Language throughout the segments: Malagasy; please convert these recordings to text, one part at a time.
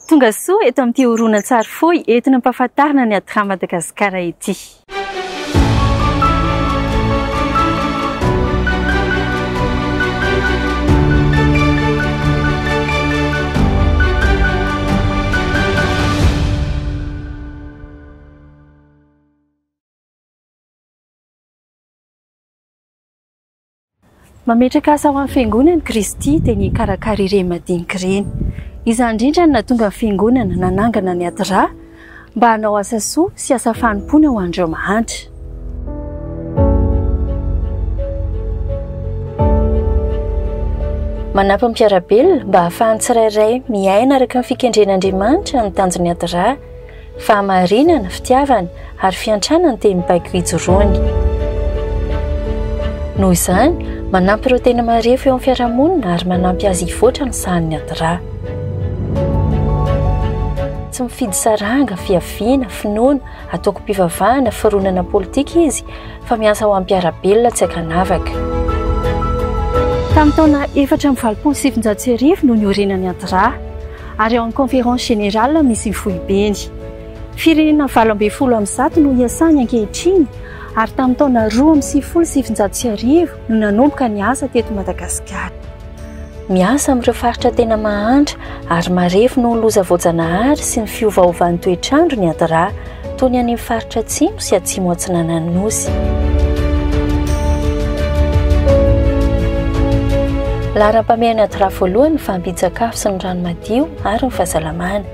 Tonga soa eto amin'ity horonan-tsary fohy entina ampahafantarina ny ady Madagasikara ity. Mametraka asa ho amin'ny fiangonana Kristy dia ny karakara ireny madinika ireny. Izany indrindra no nahatonga ny fiangonana nanangana ny ady rà mba hanao asa soa sy asa fanimpona ho an'ireo mahantra. Manampy ny mpiarabelona mba hahafahan'ny tsirairay miaina araka ny fikendren'Andriamanitra ny tanjon'ny ady rà, fahamarinana, fitiavana ary fiantrana ny teny mibaiko ijoroany. Noho izany, manampy ireo tena marefo eo amin'ny fiarahamonina ary manampy azy hivoatra ny sahan'ny ady rà. Tsy mifidy saranga, fiaviana, finoana, ataoko-pivavahana, fironana politika izy, fa miasa ho amin'ny mpiarabelona tsy ankanavaka. Tamin'ny taona 4,790 no niorenan'ny ady rà, ary ao amin'ny conférence générale misy mifohibeny. Firenena 12,100 no iasany ankehitriny, ary tamin'ny taona 20,790 no nanomboka ny asa teto Madagasikara. Miasa amin'ireo faritra tena mahantra ary marefo noho ny loza voajanahary sy ny fiovaovan'ny toetrandro ny ady rà, toy ny any amin'ny faritra atsimo sy atsimo atsinanan'ny nosy. Laharam-pamehan'ny ady rà voalohany ny fampin-tsakafo sy ny rano madio ary ny fahasalamana.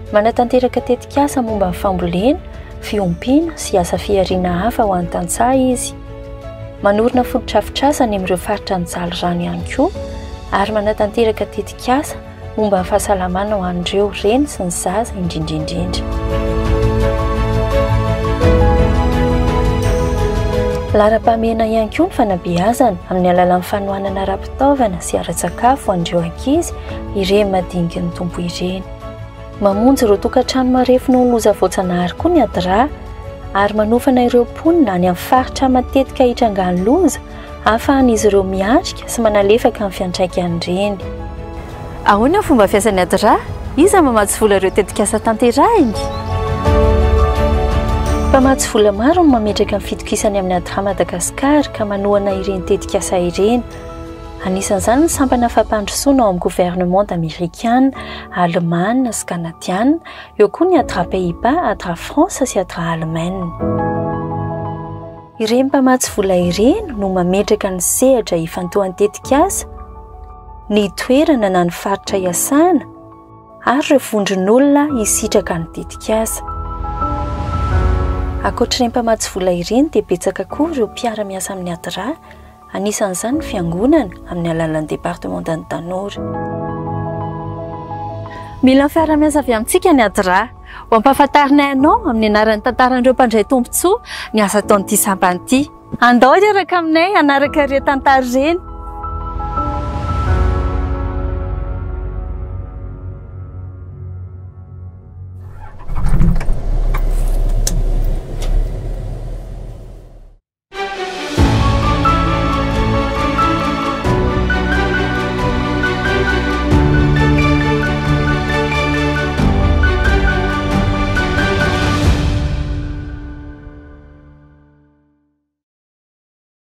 Manatanteraka tetikasa momba ny fambolena, fiompiana sy asa fiariana hafa ho an'ny tantsaha izy. Manorina fototra-afitrasa any amin'ireo faritra nijaly rano ihany koa, ary manatanteraka tetikasa momba ny fahasalamana ho an'ireo reny sy ny zaza indrindraindrindra. Laharam-pahamehana ihany koa ny fanabeazana amin'ny alalan'ny fanohanana ara-pitaovana sy ara-tsakafo ho an'ireo ankizy ireny madinika ny tompo ireny. Mamonjy ireo tokantrano marefo noho ny loza voajanahary koa ny ady rà, ary manofana ireo mponina any amin'ny faritra matetika hitrangan'ny loza ahafahan'izy ireo miatrika sy manalefaka amin'ny fiantraikany ireny. Ahoana ny fomba fiasan'ny ady rà? Iza mamatsy vola ireo tetikasa tanterahiny? Mpamatsy vola maro no mametraka ny fitokisany amin'ny ady rà Madagasikara ka manohana ireny tetikasa ireny. Anisan'izany ny sampana fampandrosoana ao amin'ny gouvernement américaine, alemana sy kanadiana, eo koa ny ady rà Pays-Bas, ady rà Fransa sy ady rà Alemana. Ireny mpamatsy vola ireny no mametraka ny sehatra hifantohan'ny tetikasa, ny toerana na ny faritra iasana ary ireo vondron'olona hisitraka ny tetikasa. Ankoatr'ireny mpamatsy vola ireny dia betsaka koa ireo mpiara-miasa amin'ny ady rà, anisan'izany ny fiangonana amin'ny alalan'ny département Tanora. Mila fiara-miasa avy amintsika ny ady rà, ho ampahafantarina ianao amin'ny anaran'ny tantaran'ireo mpandray tombotsoa ny asa ataon'ity sampany ity. Andao araka aminay hanaraka ireo tantara ireny.